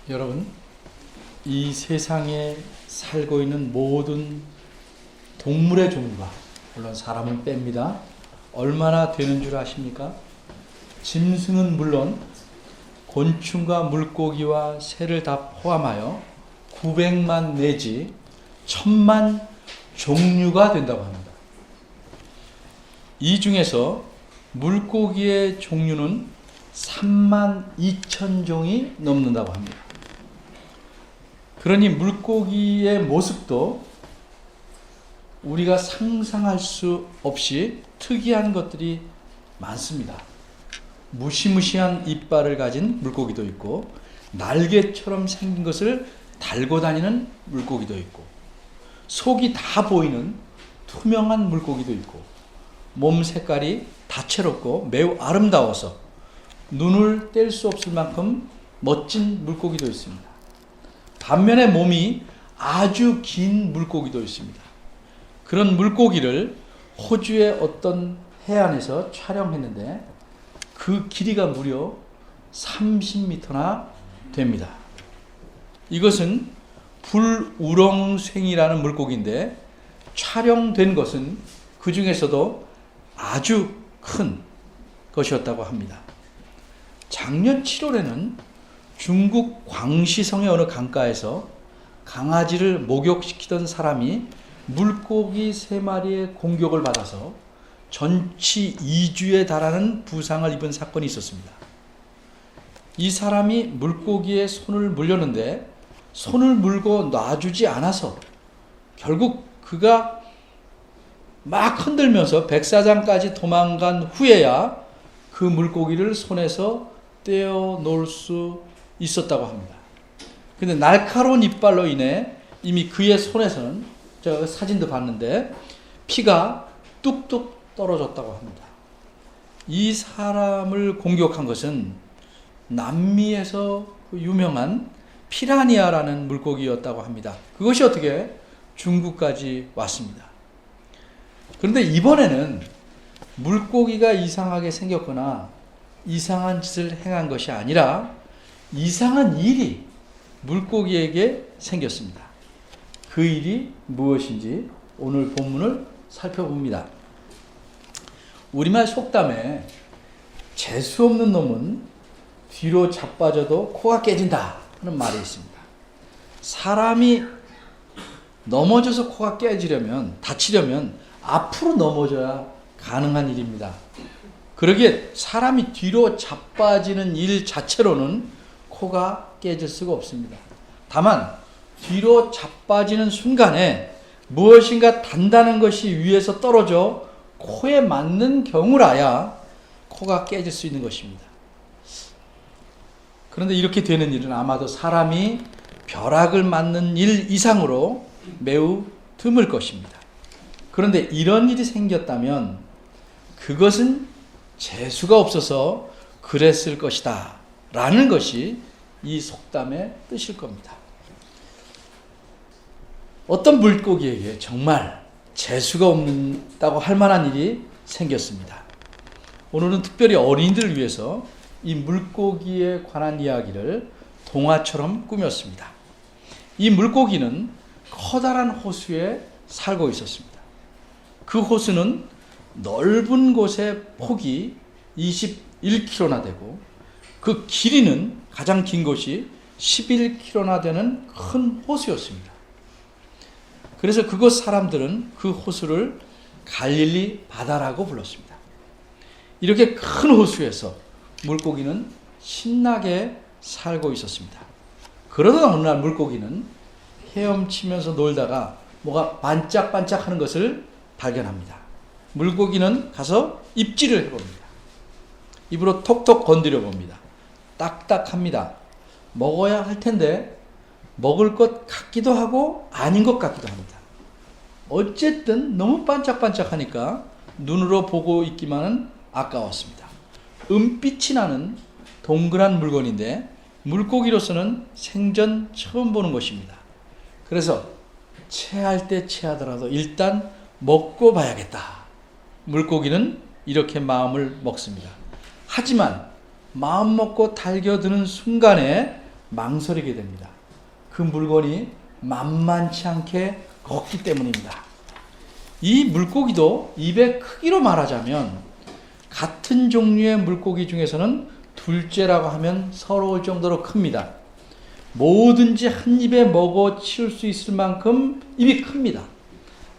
여러분, 이 세상에 살고 있는 모든 동물의 종류가, 물론 사람은 뺍니다, 얼마나 되는 줄 아십니까? 짐승은 물론 곤충과 물고기와 새를 다 포함하여 900만 내지 1000만 종류가 된다고 합니다. 이 중에서 물고기의 종류는 32,000종이 넘는다고 합니다. 그러니 물고기의 모습도 우리가 상상할 수 없이 특이한 것들이 많습니다. 무시무시한 이빨을 가진 물고기도 있고, 날개처럼 생긴 것을 달고 다니는 물고기도 있고, 속이 다 보이는 투명한 물고기도 있고, 몸 색깔이 다채롭고 매우 아름다워서 눈을 뗄 수 없을 만큼 멋진 물고기도 있습니다. 반면에 몸이 아주 긴 물고기도 있습니다. 그런 물고기를 호주의 어떤 해안에서 촬영했는데 그 길이가 무려 30m나 됩니다. 이것은 불우렁생이라는 물고기인데 촬영된 것은 그 중에서도 아주 큰 것이었다고 합니다. 작년 7월에는 중국 광시성의 어느 강가에서 강아지를 목욕시키던 사람이 물고기 3마리의 공격을 받아서 전치 2주에 달하는 부상을 입은 사건이 있었습니다. 이 사람이 물고기에 손을 물렸는데 손을 물고 놔주지 않아서 결국 그가 막 흔들면서 백사장까지 도망간 후에야 그 물고기를 손에서 떼어 놓을 수 있었다고 합니다. 근데 날카로운 이빨로 인해 이미 그의 손에서는, 제가 사진도 봤는데, 피가 뚝뚝 떨어졌다고 합니다. 이 사람을 공격한 것은 남미에서 유명한 피라니아라는 물고기였다고 합니다. 그것이 어떻게 중국까지 왔습니다. 그런데 이번에는 물고기가 이상하게 생겼거나 이상한 짓을 행한 것이 아니라 이상한 일이 물고기에게 생겼습니다. 그 일이 무엇인지 오늘 본문을 살펴봅니다. 우리말 속담에 재수 없는 놈은 뒤로 자빠져도 코가 깨진다 하는 말이 있습니다. 사람이 넘어져서 코가 깨지려면, 다치려면 앞으로 넘어져야 가능한 일입니다. 그러기에 사람이 뒤로 자빠지는 일 자체로는 코가 깨질 수가 없습니다. 다만 뒤로 자빠지는 순간에 무엇인가 단단한 것이 위에서 떨어져 코에 맞는 경우라야 코가 깨질 수 있는 것입니다. 그런데 이렇게 되는 일은 아마도 사람이 벼락을 맞는 일 이상으로 매우 드물 것입니다. 그런데 이런 일이 생겼다면 그것은 재수가 없어서 그랬을 것이다 라는 것이 이 속담의 뜻일 겁니다. 어떤 물고기에게 정말 재수가 없다고 할 만한 일이 생겼습니다. 오늘은 특별히 어린이들을 위해서 이 물고기에 관한 이야기를 동화처럼 꾸몄습니다. 이 물고기는 커다란 호수에 살고 있었습니다. 그 호수는 넓은 곳의 폭이 21km나 되고 그 길이는 가장 긴 곳이 11km나 되는 큰 호수였습니다. 그래서 그곳 사람들은 그 호수를 갈릴리 바다라고 불렀습니다. 이렇게 큰 호수에서 물고기는 신나게 살고 있었습니다. 그러던 어느 날 물고기는 헤엄치면서 놀다가 뭐가 반짝반짝하는 것을 발견합니다. 물고기는 가서 입질을 해봅니다. 입으로 톡톡 건드려 봅니다. 딱딱합니다. 먹어야 할 텐데 먹을 것 같기도 하고 아닌 것 같기도 합니다. 어쨌든 너무 반짝반짝하니까 눈으로 보고 있기만은 아까웠습니다. 은빛이 나는 동그란 물건인데 물고기로서는 생전 처음 보는 것입니다. 그래서 체할 때 체하더라도 일단 먹고 봐야겠다. 물고기는 이렇게 마음을 먹습니다. 하지만 마음 먹고 달겨드는 순간에 망설이게 됩니다. 그 물건이 만만치 않게 걷기 때문입니다. 이 물고기도 입의 크기로 말하자면 같은 종류의 물고기 중에서는 둘째라고 하면 서러울 정도로 큽니다. 뭐든지 한 입에 먹어 치울 수 있을 만큼 입이 큽니다.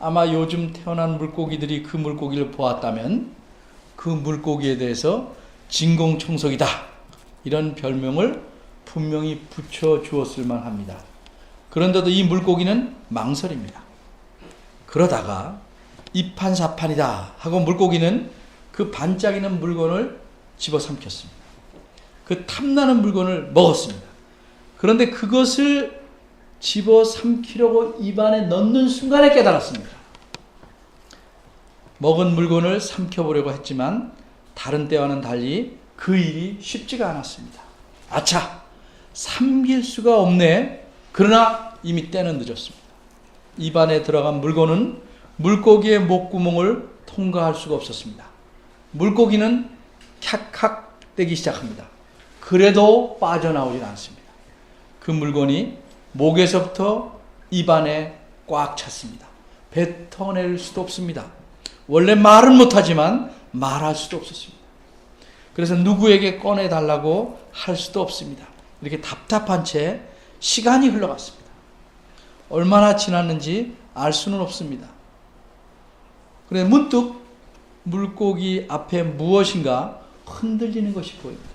아마 요즘 태어난 물고기들이 그 물고기를 보았다면 그 물고기에 대해서 진공청소기다 이런 별명을 분명히 붙여 주었을 만합니다. 그런데도 이 물고기는 망설입니다. 그러다가 이판사판이다 하고 물고기는 그 반짝이는 물건을 집어삼켰습니다. 그 탐나는 물건을 먹었습니다. 그런데 그것을 집어삼키려고 입안에 넣는 순간에 깨달았습니다. 먹은 물건을 삼켜보려고 했지만 다른 때와는 달리 그 일이 쉽지가 않았습니다. 아차! 삼킬 수가 없네. 그러나 이미 때는 늦었습니다. 입안에 들어간 물건은 물고기의 목구멍을 통과할 수가 없었습니다. 물고기는 캬칵대기 시작합니다. 그래도 빠져나오질 않습니다. 그 물건이 목에서부터 입안에 꽉 찼습니다. 뱉어낼 수도 없습니다. 원래 말은 못하지만 말할 수도 없었습니다. 그래서 누구에게 꺼내달라고 할 수도 없습니다. 이렇게 답답한 채 시간이 흘러갔습니다. 얼마나 지났는지 알 수는 없습니다. 그런데 문득 물고기 앞에 무엇인가 흔들리는 것이 보입니다.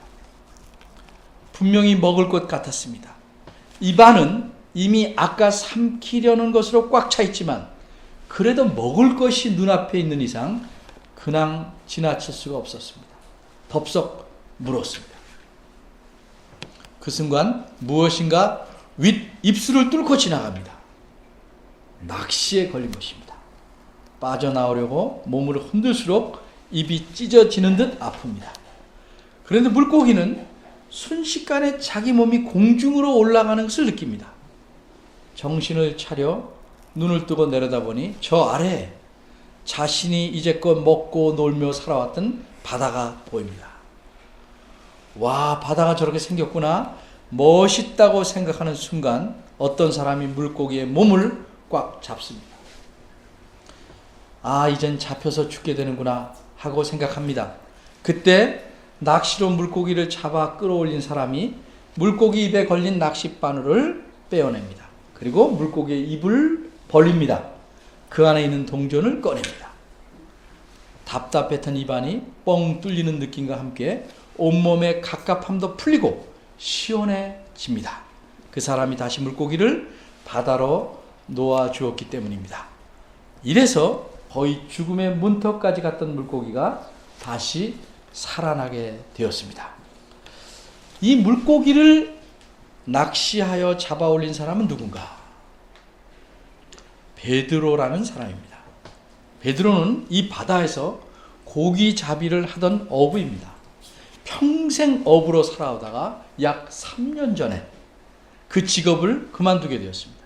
분명히 먹을 것 같았습니다. 입안은 이미 아까 삼키려는 것으로 꽉 차 있지만 그래도 먹을 것이 눈앞에 있는 이상 그냥 지나칠 수가 없었습니다. 덥석 물었습니다. 그 순간 무엇인가 윗 입술을 뚫고 지나갑니다. 낚시에 걸린 것입니다. 빠져나오려고 몸을 흔들수록 입이 찢어지는 듯 아픕니다. 그런데 물고기는 순식간에 자기 몸이 공중으로 올라가는 것을 느낍니다. 정신을 차려 눈을 뜨고 내려다보니 저 아래에 자신이 이제껏 먹고 놀며 살아왔던 바다가 보입니다. 와, 바다가 저렇게 생겼구나. 멋있다고 생각하는 순간 어떤 사람이 물고기의 몸을 꽉 잡습니다. 아, 이젠 잡혀서 죽게 되는구나 하고 생각합니다. 그때 낚시로 물고기를 잡아 끌어올린 사람이 물고기 입에 걸린 낚싯바늘을 빼어냅니다. 그리고 물고기의 입을 벌립니다. 그 안에 있는 동전을 꺼냅니다. 답답했던 입안이 뻥 뚫리는 느낌과 함께 온몸의 갑갑함도 풀리고 시원해집니다. 그 사람이 다시 물고기를 바다로 놓아주었기 때문입니다. 이래서 거의 죽음의 문턱까지 갔던 물고기가 다시 살아나게 되었습니다. 이 물고기를 낚시하여 잡아올린 사람은 누군가? 베드로라는 사람입니다. 베드로는 이 바다에서 고기잡이를 하던 어부입니다. 평생 어부로 살아오다가 약 3년 전에 그 직업을 그만두게 되었습니다.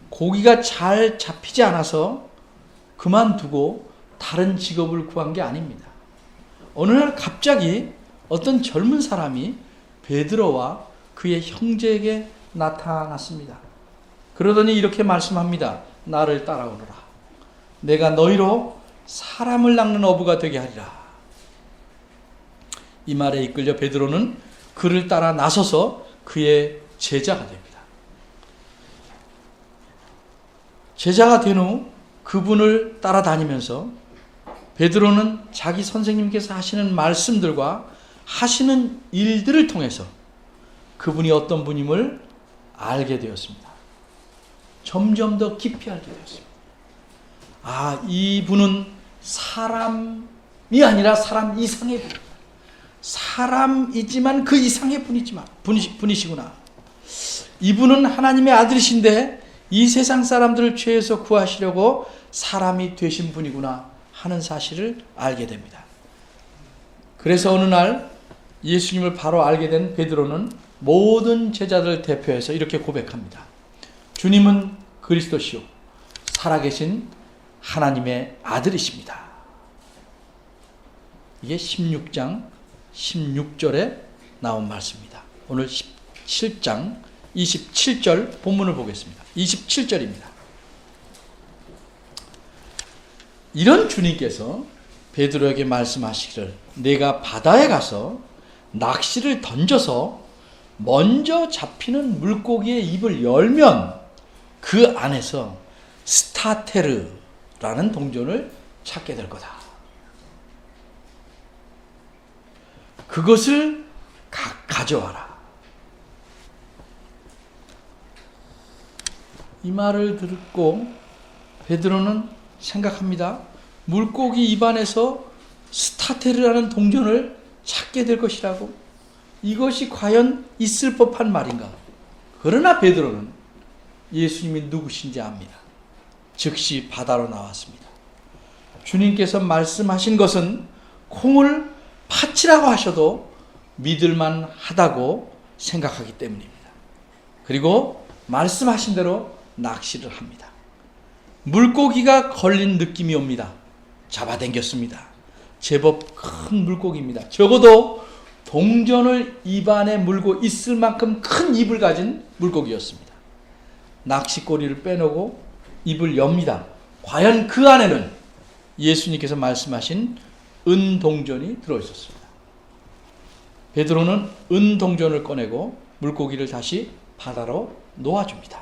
고기가 잘 잡히지 않아서 그만두고 다른 직업을 구한 게 아닙니다. 어느 날 갑자기 어떤 젊은 사람이 베드로와 그의 형제에게 나타났습니다. 그러더니 이렇게 말씀합니다. 나를 따라오너라. 내가 너희로 사람을 낚는 어부가 되게 하리라. 이 말에 이끌려 베드로는 그를 따라 나서서 그의 제자가 됩니다. 제자가 된 후 그분을 따라다니면서 베드로는 자기 선생님께서 하시는 말씀들과 하시는 일들을 통해서 그분이 어떤 분임을 알게 되었습니다. 점점 더 깊이 알게 되었습니다. 아, 이분은 사람이 아니라 사람 이상의 분. 사람이지만 그 이상의 분이시구나. 이분은 하나님의 아들이신데 이 세상 사람들을 죄에서 구하시려고 사람이 되신 분이구나 하는 사실을 알게 됩니다. 그래서 어느 날 예수님을 바로 알게 된 베드로는 모든 제자들을 대표해서 이렇게 고백합니다. 주님은 그리스도시요 살아계신 하나님의 아들이십니다. 이게 16장 16절에 나온 말씀입니다. 오늘 7장 27절 본문을 보겠습니다. 27절입니다. 이런 주님께서 베드로에게 말씀하시기를 내가 바다에 가서 낚시를 던져서 먼저 잡히는 물고기의 입을 열면 그 안에서 스타테르라는 동전을 찾게 될 거다. 그것을 가져와라. 이 말을 듣고 베드로는 생각합니다. 물고기 입안에서 스타테르라는 동전을 찾게 될 것이라고? 이것이 과연 있을 법한 말인가? 그러나 베드로는 예수님이 누구신지 압니다. 즉시 바다로 나왔습니다. 주님께서 말씀하신 것은 콩을 팥이라고 하셔도 믿을만 하다고 생각하기 때문입니다. 그리고 말씀하신 대로 낚시를 합니다. 물고기가 걸린 느낌이 옵니다. 잡아당겼습니다. 제법 큰 물고기입니다. 적어도 동전을 입안에 물고 있을 만큼 큰 입을 가진 물고기였습니다. 낚시꼬리를 빼놓고 입을 엽니다. 과연 그 안에는 예수님께서 말씀하신 은동전이 들어있었습니다. 베드로는 은동전을 꺼내고 물고기를 다시 바다로 놓아줍니다.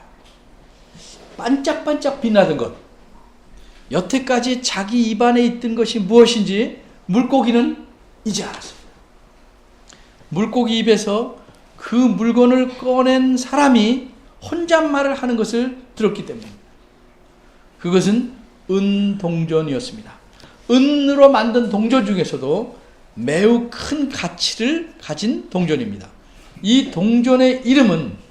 반짝반짝 빛나던 것, 여태까지 자기 입안에 있던 것이 무엇인지 물고기는 이제 알았습니다. 물고기 입에서 그 물건을 꺼낸 사람이 혼잣말을 하는 것을 들었기 때문입니다. 그것은 은동전이었습니다. 은으로 만든 동전 중에서도 매우 큰 가치를 가진 동전입니다. 이 동전의 이름은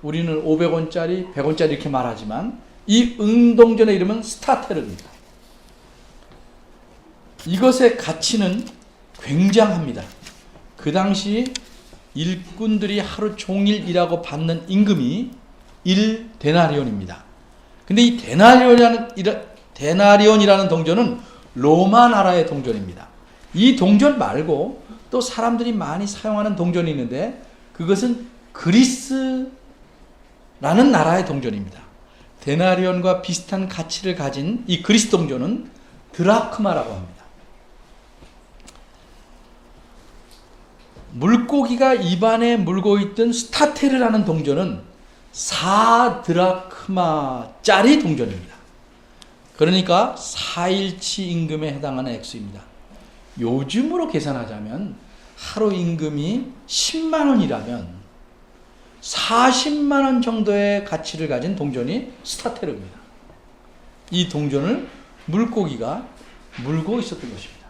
우리는 500원짜리, 100원짜리 이렇게 말하지만 이 은동전의 이름은 스타테르입니다. 이것의 가치는 굉장합니다. 그 당시 일꾼들이 하루 종일 일하고 받는 임금이 1데나리온입니다. 근데 이 데나리온이라는 동전은 로마 나라의 동전입니다. 이 동전 말고 또 사람들이 많이 사용하는 동전이 있는데 그것은 그리스라는 나라의 동전입니다. 데나리온과 비슷한 가치를 가진 이 그리스 동전은 드라크마라고 합니다. 물고기가 입안에 물고 있던 스타테르라는 동전은 4드라크마짜리 동전입니다. 그러니까 4일치 임금에 해당하는 액수입니다. 요즘으로 계산하자면 하루 임금이 10만 원이라면 40만 원 정도의 가치를 가진 동전이 스타테르입니다. 이 동전을 물고기가 물고 있었던 것입니다.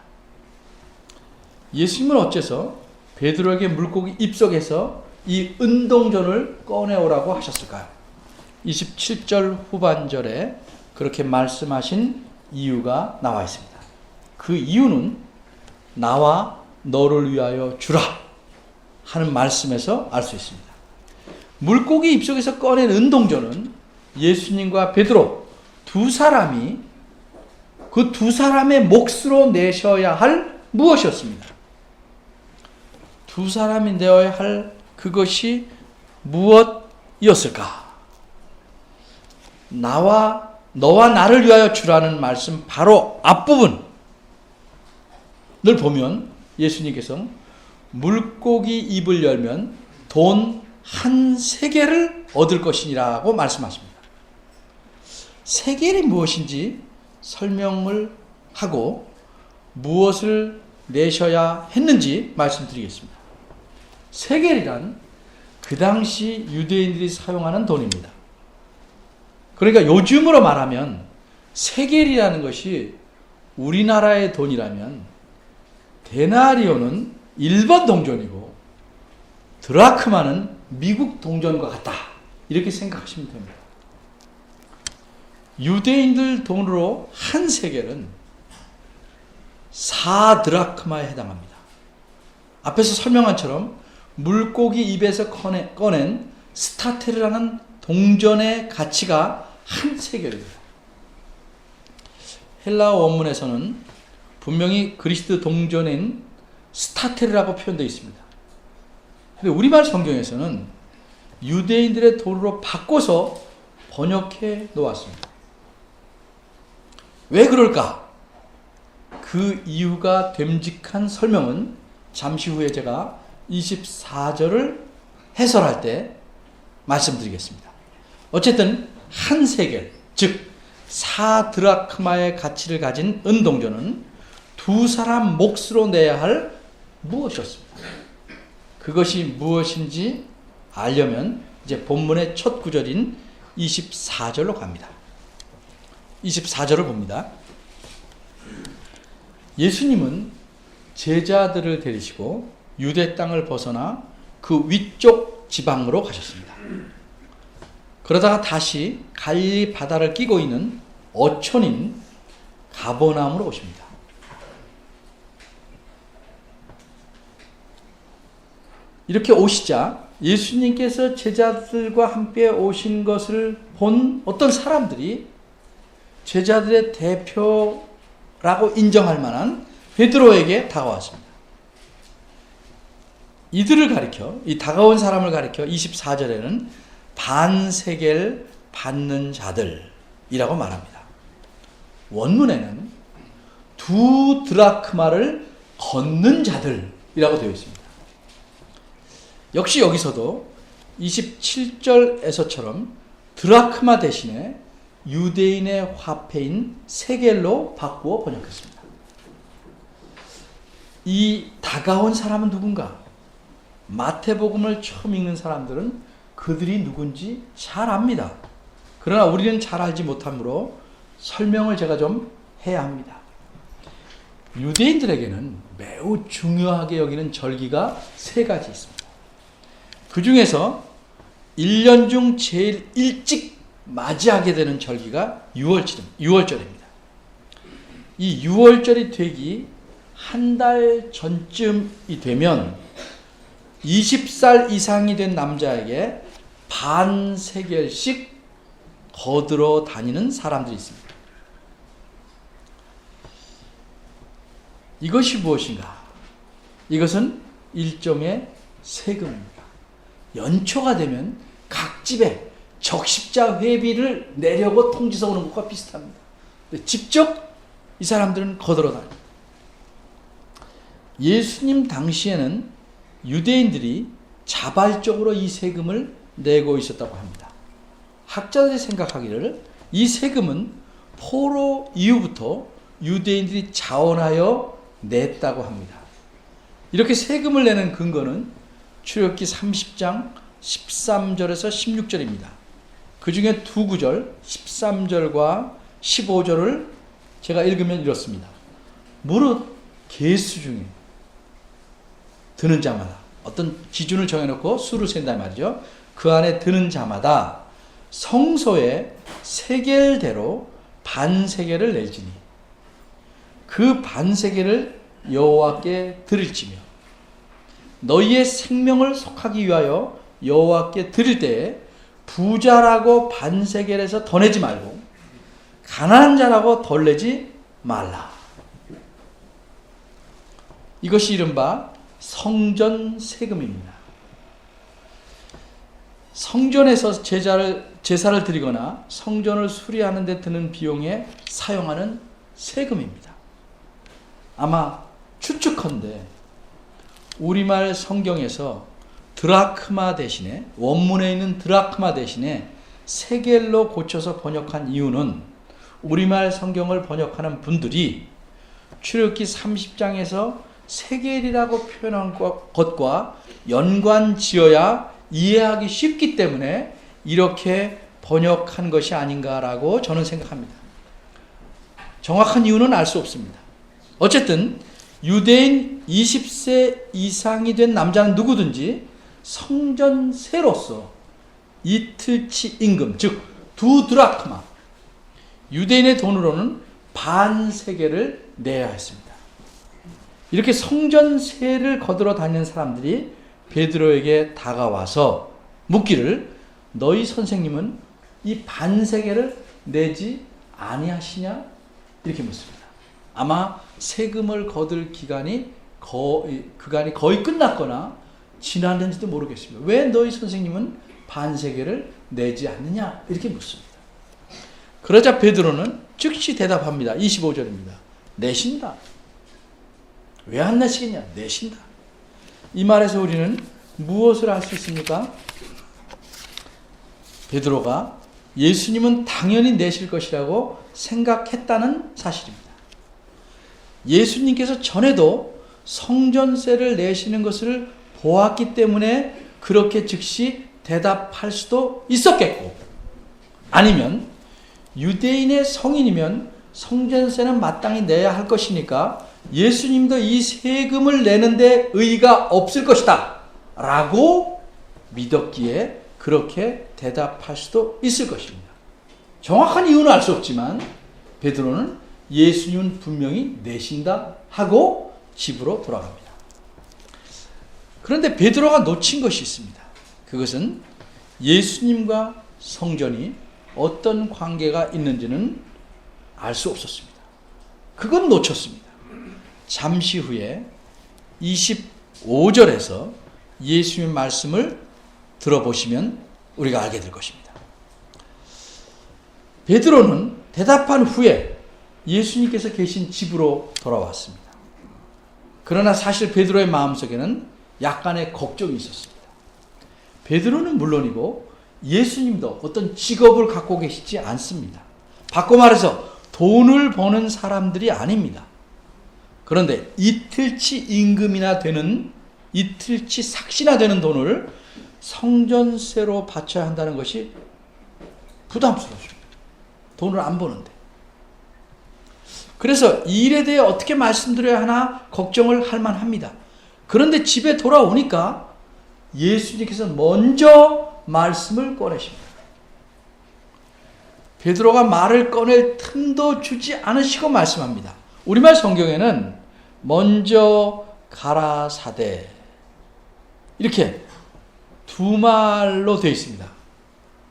예수님은 어째서 베드로에게 물고기 입속에서 이 은동전을 꺼내오라고 하셨을까요? 27절 후반절에 그렇게 말씀하신 이유가 나와 있습니다. 그 이유는 나와 너를 위하여 주라 하는 말씀에서 알 수 있습니다. 물고기 입속에서 꺼낸 은동전은 예수님과 베드로 두 사람이 그 두 사람의 몫으로 내셔야 할 무엇이었습니다. 두 사람이 내어야 할 그것이 무엇이었을까? 너와 나를 위하여 주라는 말씀 바로 앞부분을 보면 예수님께서 물고기 입을 열면 돈 한 세겔을 얻을 것이라고 말씀하십니다. 세겔이 무엇인지 설명을 하고 무엇을 내셔야 했는지 말씀드리겠습니다. 세겔이란 그 당시 유대인들이 사용하는 돈입니다. 그러니까 요즘으로 말하면 세겔이라는 것이 우리나라의 돈이라면 데나리온은 일본 동전이고 드라크마는 미국 동전과 같다. 이렇게 생각하시면 됩니다. 유대인들 돈으로 한 세겔은 4드라크마에 해당합니다. 앞에서 설명한 처럼 물고기 입에서 꺼낸 스타테르라는 동전의 가치가 한 세겔입니다. 헬라어 원문에서는 분명히 그리스 동전인 스타테르라고 표현되어 있습니다. 근데 우리말 성경에서는 유대인들의 돈으로 바꿔서 번역해 놓았습니다. 왜 그럴까? 그 이유가 됨직한 설명은 잠시 후에 제가 24절을 해설할 때 말씀드리겠습니다. 어쨌든 한 세겔, 즉 4드라크마의 가치를 가진 은동전은 두 사람 몫으로 내야 할 무엇이었습니다. 그것이 무엇인지 알려면 이제 본문의 첫 구절인 24절로 갑니다. 24절을 봅니다. 예수님은 제자들을 데리시고 유대 땅을 벗어나 그 위쪽 지방으로 가셨습니다. 그러다가 다시 갈릴리 바다를 끼고 있는 어촌인 가버나움으로 오십니다. 이렇게 오시자 예수님께서 제자들과 함께 오신 것을 본 어떤 사람들이 제자들의 대표라고 인정할 만한 베드로에게 다가왔습니다. 이들을 가리켜, 이 다가온 사람을 가리켜 24절에는 반세겔 받는 자들이라고 말합니다. 원문에는 두 드라크마를 걷는 자들이라고 되어 있습니다. 역시 여기서도 27절에서처럼 드라크마 대신에 유대인의 화폐인 세겔로 바꾸어 번역했습니다. 이 다가온 사람은 누군가? 마태복음을 처음 읽는 사람들은 그들이 누군지 잘 압니다. 그러나 우리는 잘 알지 못하므로 설명을 제가 좀 해야 합니다. 유대인들에게는 매우 중요하게 여기는 절기가 세 가지 있습니다. 그 중에서 1년 중 제일 일찍 맞이하게 되는 절기가 6월절입니다. 이 6월절이 되기 한 달 전쯤이 되면 20살 이상이 된 남자에게 반세겔씩 거들어 다니는 사람들이 있습니다. 이것이 무엇인가? 이것은 일종의 세금입니다. 연초가 되면 각 집에 적십자 회비를 내려고 통지서 오는 것과 비슷합니다. 직접 이 사람들은 거들어 다닙니다. 예수님 당시에는 유대인들이 자발적으로 이 세금을 내고 있었다고 합니다. 학자들이 생각하기를 이 세금은 포로 이후부터 유대인들이 자원하여 냈다고 합니다. 이렇게 세금을 내는 근거는 출애굽기 30장 13절에서 16절입니다. 그 중에 두 구절 13절과 15절을 제가 읽으면 이렇습니다. 무릇 계수 중에 드는 자마다 어떤 기준을 정해놓고 수를 센다 말이죠. 그 안에 드는 자마다 성소에 세겔대로 반세겔을 낼지니 그 반세겔을 여호와께 드릴지며 너희의 생명을 속하기 위하여 여호와께 드릴 때에 부자라고 반세겔에서 더 내지 말고 가난한 자라고 덜 내지 말라. 이것이 이른바 성전 세금입니다. 성전에서 제사를 드리거나 성전을 수리하는 데 드는 비용에 사용하는 세금입니다. 아마 추측컨대 우리말 성경에서 드라크마 대신에 원문에 있는 드라크마 대신에 세겔로 고쳐서 번역한 이유는 우리말 성경을 번역하는 분들이 출애굽기 30장에서 세겔이라고 표현한 것과 연관지어야 이해하기 쉽기 때문에 이렇게 번역한 것이 아닌가라고 저는 생각합니다. 정확한 이유는 알 수 없습니다. 어쨌든 유대인 20세 이상이 된 남자는 누구든지 성전세로서 이틀치 임금, 즉 두 드라크마, 유대인의 돈으로는 반세겔을 내야 했습니다. 이렇게 성전세를 거들어 다니는 사람들이 베드로에게 다가와서 묻기를 너희 선생님은 이 반세겔을 내지 아니하시냐? 이렇게 묻습니다. 아마 세금을 거둘 기간이 거의 끝났거나 지났는지도 모르겠습니다. 왜 너희 선생님은 반세계를 내지 않느냐? 이렇게 묻습니다. 그러자 베드로는 즉시 대답합니다. 25절입니다. 내신다. 왜 안 내시겠냐? 내신다. 이 말에서 우리는 무엇을 알 수 있습니까? 베드로가 예수님은 당연히 내실 것이라고 생각했다는 사실입니다. 예수님께서 전에도 성전세를 내시는 것을 보았기 때문에 그렇게 즉시 대답할 수도 있었겠고, 아니면 유대인의 성인이면 성전세는 마땅히 내야 할 것이니까 예수님도 이 세금을 내는데 의의가 없을 것이다 라고 믿었기에 그렇게 대답할 수도 있을 것입니다. 정확한 이유는 알 수 없지만 베드로는 예수님은 분명히 내신다 하고 집으로 돌아갑니다. 그런데 베드로가 놓친 것이 있습니다. 그것은 예수님과 성전이 어떤 관계가 있는지는 알 수 없었습니다. 그건 놓쳤습니다. 잠시 후에 25절에서 예수님의 말씀을 들어보시면 우리가 알게 될 것입니다. 베드로는 대답한 후에 예수님께서 계신 집으로 돌아왔습니다. 그러나 사실 베드로의 마음속에는 약간의 걱정이 있었습니다. 베드로는 물론이고 예수님도 어떤 직업을 갖고 계시지 않습니다. 바꿔 말해서 돈을 버는 사람들이 아닙니다. 그런데 이틀치 임금이나 되는, 이틀치 삭시나 되는 돈을 성전세로 바쳐야 한다는 것이 부담스러워요. 돈을 안 버는데. 그래서 이 일에 대해 어떻게 말씀드려야 하나 걱정을 할 만합니다. 그런데 집에 돌아오니까 예수님께서 먼저 말씀을 꺼내십니다. 베드로가 말을 꺼낼 틈도 주지 않으시고 말씀합니다. 우리말 성경에는 먼저 가라사대 이렇게 두 말로 되어 있습니다.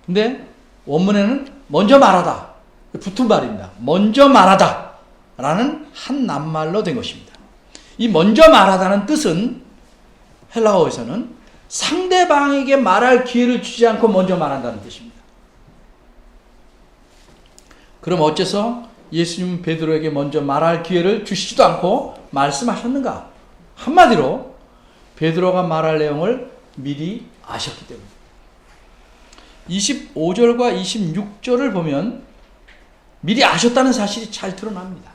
근데 원문에는 먼저 말하다, 붙은 말입니다. 먼저 말하다 라는 한 낱말로 된 것입니다. 이 먼저 말하다는 뜻은 헬라어에서는 상대방에게 말할 기회를 주지 않고 먼저 말한다는 뜻입니다. 그럼 어째서 예수님은 베드로에게 먼저 말할 기회를 주시지도 않고 말씀하셨는가? 한마디로 베드로가 말할 내용을 미리 아셨기 때문입니다. 25절과 26절을 보면 미리 아셨다는 사실이 잘 드러납니다.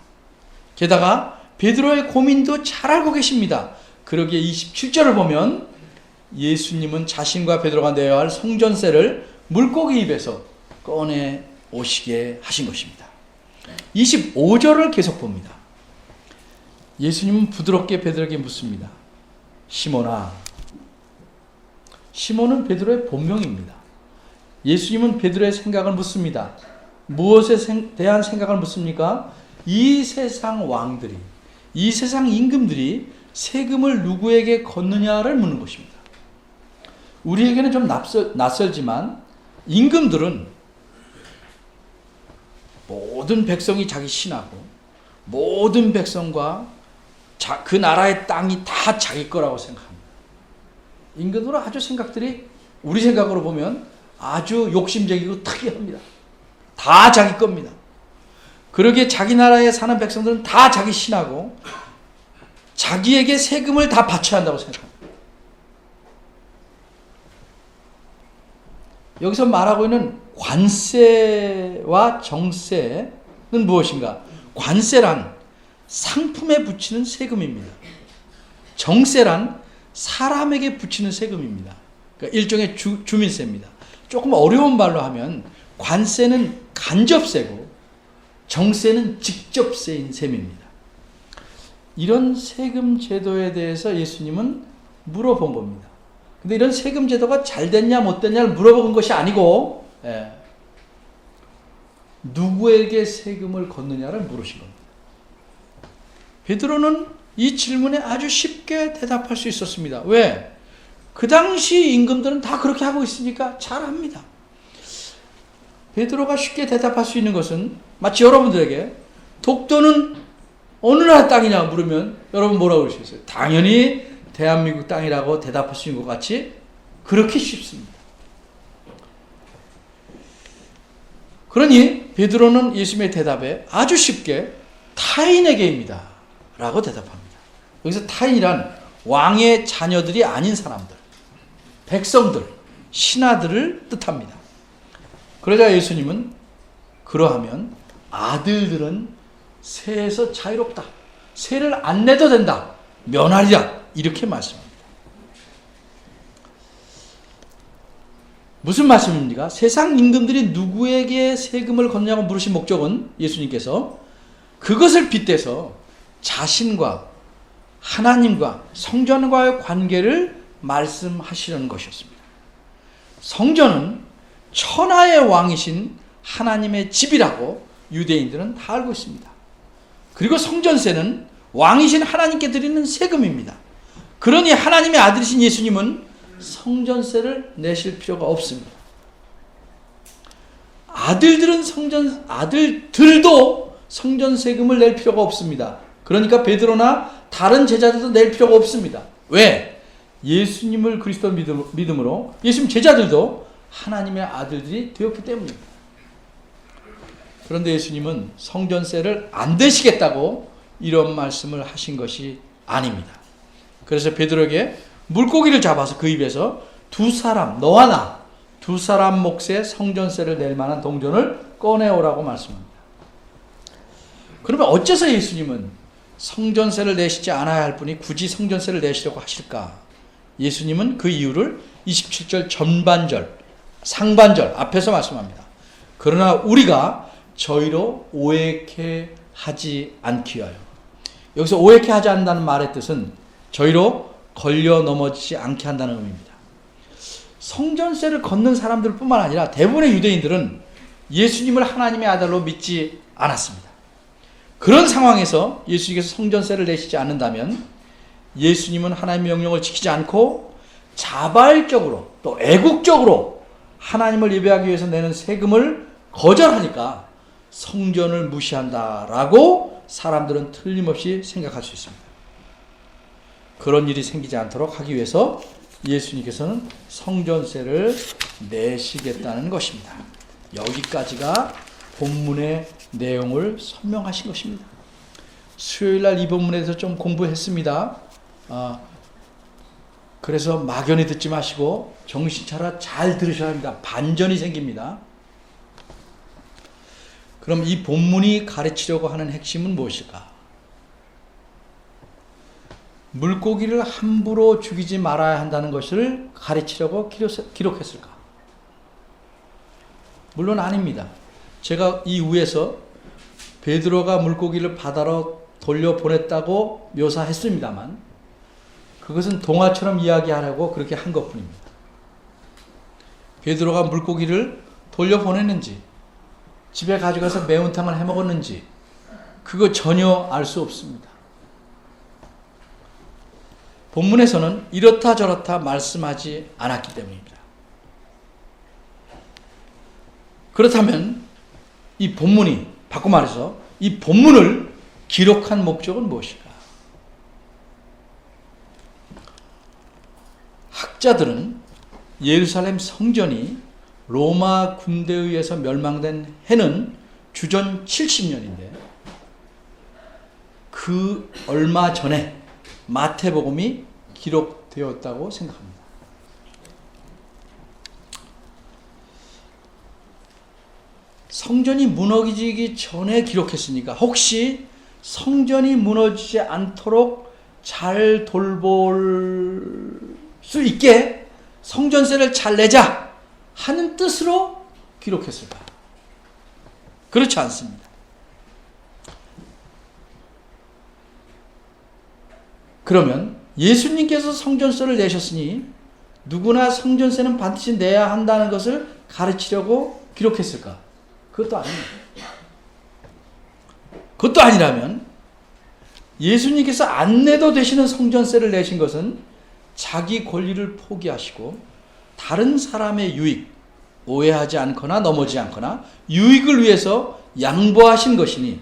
게다가 베드로의 고민도 잘 알고 계십니다. 그러기에 27절을 보면 예수님은 자신과 베드로가 내야 할 성전세를 물고기 입에서 꺼내 오시게 하신 것입니다. 25절을 계속 봅니다. 예수님은 부드럽게 베드로에게 묻습니다. 시몬아. 시몬은 베드로의 본명입니다. 예수님은 베드로의 생각을 묻습니다. 무엇에 대한 생각을 묻습니까? 이 세상 왕들이, 이 세상 임금들이 세금을 누구에게 걷느냐를 묻는 것입니다. 우리에게는 좀 낯설지만 임금들은 모든 백성이 자기 신하고 모든 백성과 그 나라의 땅이 다 자기 거라고 생각합니다. 임금들은 아주 생각들이 우리 생각으로 보면 아주 욕심적이고 특이합니다. 다 자기 겁니다. 그러기에 자기 나라에 사는 백성들은 다 자기 신하고 자기에게 세금을 다 바쳐야 한다고 생각합니다. 여기서 말하고 있는 관세와 정세는 무엇인가? 관세란 상품에 붙이는 세금입니다. 정세란 사람에게 붙이는 세금입니다. 그러니까 일종의 주민세입니다. 조금 어려운 말로 하면 관세는 간접세고 정세는 직접세인 셈입니다. 이런 세금 제도에 대해서 예수님은 물어본 겁니다. 근데 이런 세금 제도가 잘 됐냐 못 됐냐를 물어본 것이 아니고 누구에게 세금을 걷느냐를 물으신 겁니다. 베드로는 이 질문에 아주 쉽게 대답할 수 있었습니다. 왜? 그 당시 임금들은 다 그렇게 하고 있으니까 잘 압니다. 베드로가 쉽게 대답할 수 있는 것은 마치 여러분들에게 독도는 어느 나라 땅이냐 물으면 여러분 뭐라고 그러시겠어요? 당연히 대한민국 땅이라고 대답할 수 있는 것 같이 그렇게 쉽습니다. 그러니 베드로는 예수님의 대답에 아주 쉽게 타인에게입니다 라고 대답합니다. 여기서 타인이란 왕의 자녀들이 아닌 사람들, 백성들, 신하들을 뜻합니다. 그러자 예수님은 그러하면 아들들은 세에서 자유롭다, 세를 안 내도 된다, 면하리라, 이렇게 말씀합니다. 무슨 말씀입니까? 세상 임금들이 누구에게 세금을 걷냐고 물으신 목적은 예수님께서 그것을 빗대서 자신과 하나님과 성전과의 관계를 말씀하시려는 것이었습니다. 성전은 천하의 왕이신 하나님의 집이라고 유대인들은 다 알고 있습니다. 그리고 성전세는 왕이신 하나님께 드리는 세금입니다. 그러니 하나님의 아들이신 예수님은 성전세를 내실 필요가 없습니다. 아들들도 성전 세금을 낼 필요가 없습니다. 그러니까 베드로나 다른 제자들도 낼 필요가 없습니다. 왜? 예수님을 그리스도 믿음으로 예수님 제자들도 하나님의 아들들이 되었기 때문입니다. 그런데 예수님은 성전세를 안 대시겠다고 이런 말씀을 하신 것이 아닙니다. 그래서 베드로에게 물고기를 잡아서 그 입에서 너와 나 두 사람 몫의 성전세를 낼 만한 동전을 꺼내오라고 말씀합니다. 그러면 어째서 예수님은 성전세를 내시지 않아야 할 분이 굳이 성전세를 내시려고 하실까? 예수님은 그 이유를 27절 전반절, 상반절 앞에서 말씀합니다. 그러나 우리가 저희로 오해케 하지 않기 위하여. 여기서 오해케 하지 않는다는 말의 뜻은 저희로 걸려 넘어지지 않게 한다는 의미입니다. 성전세를 걷는 사람들 뿐만 아니라 대부분의 유대인들은 예수님을 하나님의 아들로 믿지 않았습니다. 그런 상황에서 예수님께서 성전세를 내시지 않는다면 예수님은 하나님의 명령을 지키지 않고 자발적으로 또 애국적으로 하나님을 예배하기 위해서 내는 세금을 거절하니까 성전을 무시한다라고 사람들은 틀림없이 생각할 수 있습니다. 그런 일이 생기지 않도록 하기 위해서 예수님께서는 성전세를 내시겠다는 것입니다. 여기까지가 본문의 내용을 설명하신 것입니다. 수요일날 이 본문에 대해서 좀 공부했습니다. 그래서 막연히 듣지 마시고 정신 차려 잘 들으셔야 합니다. 반전이 생깁니다. 그럼 이 본문이 가르치려고 하는 핵심은 무엇일까? 물고기를 함부로 죽이지 말아야 한다는 것을 가르치려고 기록했을까? 물론 아닙니다. 제가 이 위에서 베드로가 물고기를 바다로 돌려보냈다고 묘사했습니다만 그것은 동화처럼 이야기하려고 그렇게 한 것뿐입니다. 베드로가 물고기를 돌려보냈는지 집에 가져가서 매운탕을 해먹었는지 그거 전혀 알 수 없습니다. 본문에서는 이렇다 저렇다 말씀하지 않았기 때문입니다. 그렇다면 이 본문이 바꿔 말해서 이 본문을 기록한 목적은 무엇일까? 학자들은 예루살렘 성전이 로마 군대에 의해서 멸망된 해는 주전 70년인데 그 얼마 전에 마태복음이 기록되었다고 생각합니다. 성전이 무너지기 전에 기록했으니까 혹시 성전이 무너지지 않도록 잘 돌볼 수 있게 성전세를 잘 내자 하는 뜻으로 기록했을까? 그렇지 않습니다. 그러면 예수님께서 성전세를 내셨으니 누구나 성전세는 반드시 내야 한다는 것을 가르치려고 기록했을까? 그것도 아닙니다. 그것도 아니라면 예수님께서 안 내도 되시는 성전세를 내신 것은 자기 권리를 포기하시고 다른 사람의 유익, 오해하지 않거나 넘어지지 않거나 유익을 위해서 양보하신 것이니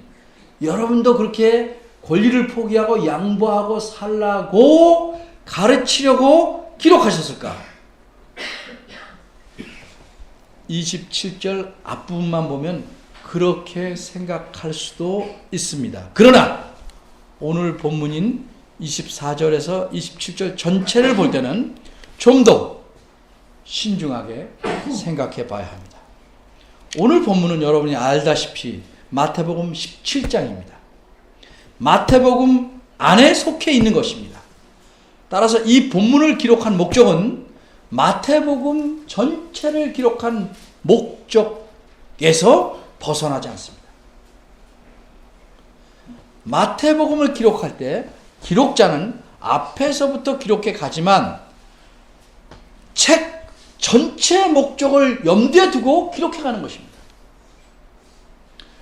여러분도 그렇게 권리를 포기하고 양보하고 살라고 가르치려고 기록하셨을까? 27절 앞부분만 보면 그렇게 생각할 수도 있습니다. 그러나 오늘 본문인 24절에서 27절 전체를 볼 때는 좀 더 신중하게 생각해 봐야 합니다. 오늘 본문은 여러분이 알다시피 마태복음 17장입니다. 마태복음 안에 속해 있는 것입니다. 따라서 이 본문을 기록한 목적은 마태복음 전체를 기록한 목적에서 벗어나지 않습니다. 마태복음을 기록할 때 기록자는 앞에서부터 기록해 가지만 책 전체의 목적을 염두에 두고 기록해 가는 것입니다.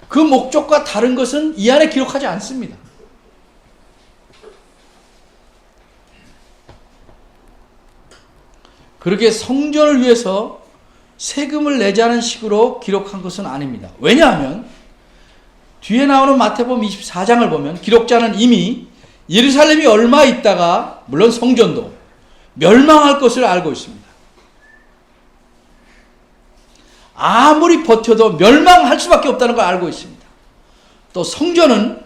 그 목적과 다른 것은 이 안에 기록하지 않습니다. 그렇게 성전을 위해서 세금을 내자는 식으로 기록한 것은 아닙니다. 왜냐하면 뒤에 나오는 마태복음 24장을 보면 기록자는 이미 예루살렘이 얼마 있다가 물론 성전도 멸망할 것을 알고 있습니다. 아무리 버텨도 멸망할 수밖에 없다는 걸 알고 있습니다. 또 성전은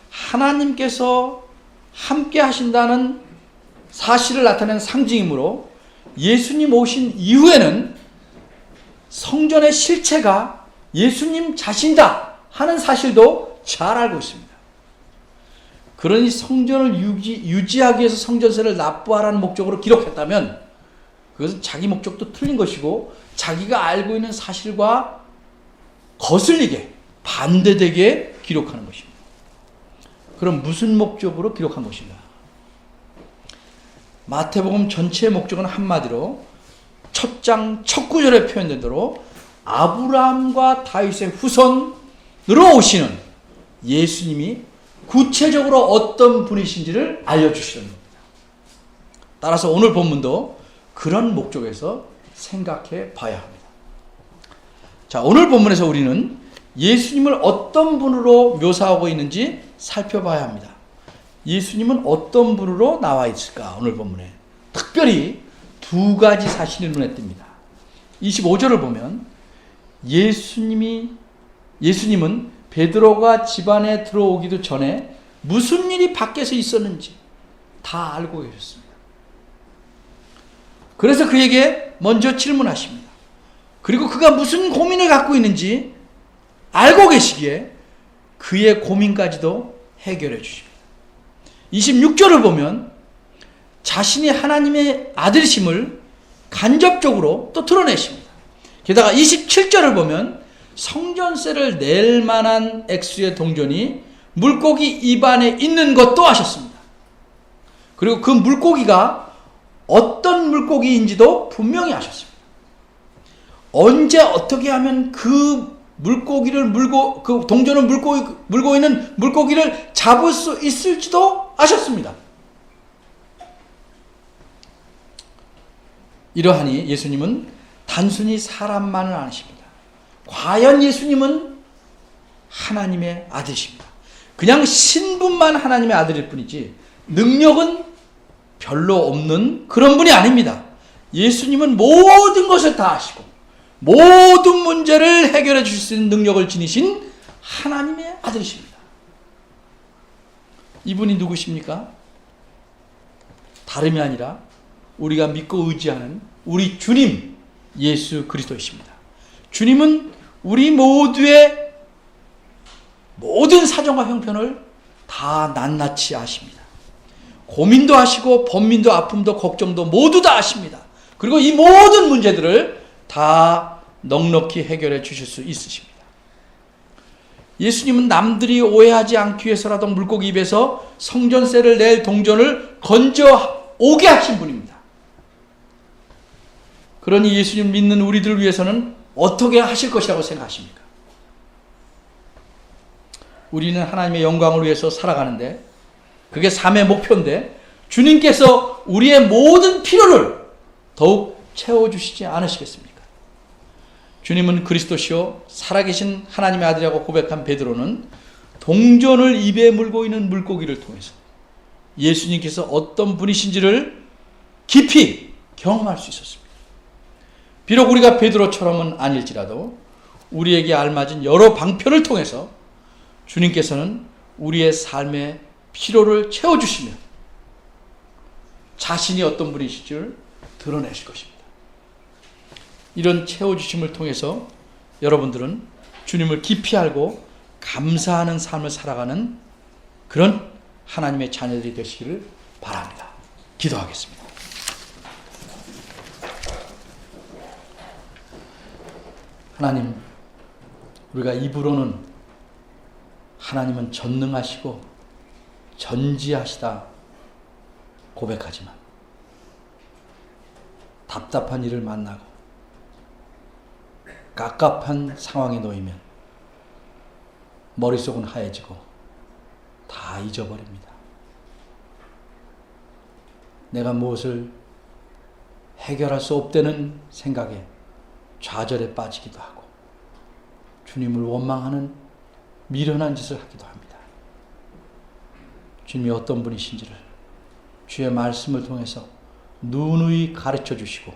하나님께서 함께 하신다는 사실을 나타내는 상징이므로 예수님 오신 이후에는 성전의 실체가 예수님 자신이다 하는 사실도 잘 알고 있습니다. 그러니 성전을 유지하기 위해서 성전세를 납부하라는 목적으로 기록했다면 그것은 자기 목적도 틀린 것이고 자기가 알고 있는 사실과 거슬리게 반대되게 기록하는 것입니다. 그럼 무슨 목적으로 기록한 것인가? 마태복음 전체의 목적은 한마디로 첫 장 첫 구절에 표현된 대로 아브라함과 다윗의 후손으로 오시는 예수님이 구체적으로 어떤 분이신지를 알려주시는 겁니다. 따라서 오늘 본문도 그런 목적에서 생각해 봐야 합니다. 자, 오늘 본문에서 우리는 예수님을 어떤 분으로 묘사하고 있는지 살펴봐야 합니다. 예수님은 어떤 분으로 나와 있을까? 오늘 본문에 특별히 두 가지 사실이 눈에 띕니다. 25절을 보면 예수님은 베드로가 집 안에 들어오기도 전에 무슨 일이 밖에서 있었는지 다 알고 계셨습니다. 그래서 그에게 먼저 질문하십니다. 그리고 그가 무슨 고민을 갖고 있는지 알고 계시기에 그의 고민까지도 해결해 주십니다. 26절을 보면 자신이 하나님의 아들이심을 간접적으로 또 드러내십니다. 게다가 27절을 보면 성전세를 낼 만한 액수의 동전이 물고기 입안에 있는 것도 아셨습니다. 그리고 그 물고기가 어떤 물고기인지도 분명히 아셨습니다. 언제 어떻게 하면 그 물고기를 그 동전을 물고 있는 물고기를 잡을 수 있을지도 아셨습니다. 이러하니 예수님은 단순히 사람만은 아니십니다. 과연 예수님은 하나님의 아들이십니다. 그냥 신분만 하나님의 아들일 뿐이지 능력은 별로 없는 그런 분이 아닙니다. 예수님은 모든 것을 다 아시고 모든 문제를 해결해 주실 수 있는 능력을 지니신 하나님의 아들이십니다. 이분이 누구십니까? 다름이 아니라 우리가 믿고 의지하는 우리 주님 예수 그리스도이십니다. 주님은 우리 모두의 모든 사정과 형편을 다 낱낱이 아십니다. 고민도 하시고 번민도 아픔도 걱정도 모두 다 아십니다. 그리고 이 모든 문제들을 다 넉넉히 해결해 주실 수 있으십니다. 예수님은 남들이 오해하지 않기 위해서라도 물고기 입에서 성전세를 낼 동전을 건져 오게 하신 분입니다. 그러니 예수님 믿는 우리들을 위해서는 어떻게 하실 것이라고 생각하십니까? 우리는 하나님의 영광을 위해서 살아가는데 그게 삶의 목표인데 주님께서 우리의 모든 필요를 더욱 채워주시지 않으시겠습니까? 주님은 그리스도시요 살아계신 하나님의 아들이라고 고백한 베드로는 동전을 입에 물고 있는 물고기를 통해서 예수님께서 어떤 분이신지를 깊이 경험할 수 있었습니다. 비록 우리가 베드로처럼은 아닐지라도 우리에게 알맞은 여러 방편을 통해서 주님께서는 우리의 삶의 피로를 채워주시며 자신이 어떤 분이실 줄 드러내실 것입니다. 이런 채워주심을 통해서 여러분들은 주님을 깊이 알고 감사하는 삶을 살아가는 그런 하나님의 자녀들이 되시기를 바랍니다. 기도하겠습니다. 하나님, 우리가 입으로는 하나님은 전능하시고 전지하시다 고백하지만 답답한 일을 만나고 갑갑한 상황에 놓이면 머릿속은 하얘지고 다 잊어버립니다. 내가 무엇을 해결할 수 없다는 생각에 좌절에 빠지기도 하고 주님을 원망하는 미련한 짓을 하기도 합니다. 주님이 어떤 분이신지를 주의 말씀을 통해서 누누이 가르쳐 주시고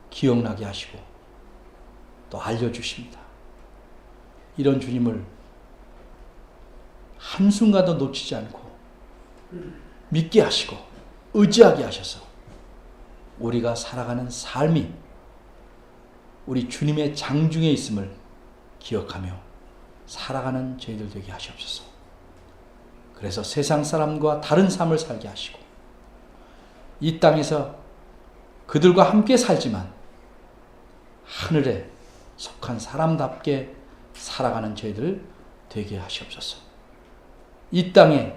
기억나게 하시고 또 알려주십니다. 이런 주님을 한순간도 놓치지 않고 믿게 하시고 의지하게 하셔서 우리가 살아가는 삶이 우리 주님의 장중에 있음을 기억하며 살아가는 저희들 되게 하시옵소서. 그래서 세상 사람과 다른 삶을 살게 하시고 이 땅에서 그들과 함께 살지만 하늘에 속한 사람답게 살아가는 저희들 되게 하시옵소서. 이 땅에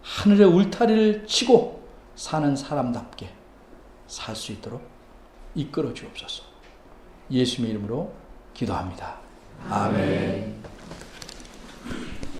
하늘의 울타리를 치고 사는 사람답게 살 수 있도록 이끌어 주옵소서. 예수님의 이름으로 기도합니다. 아멘.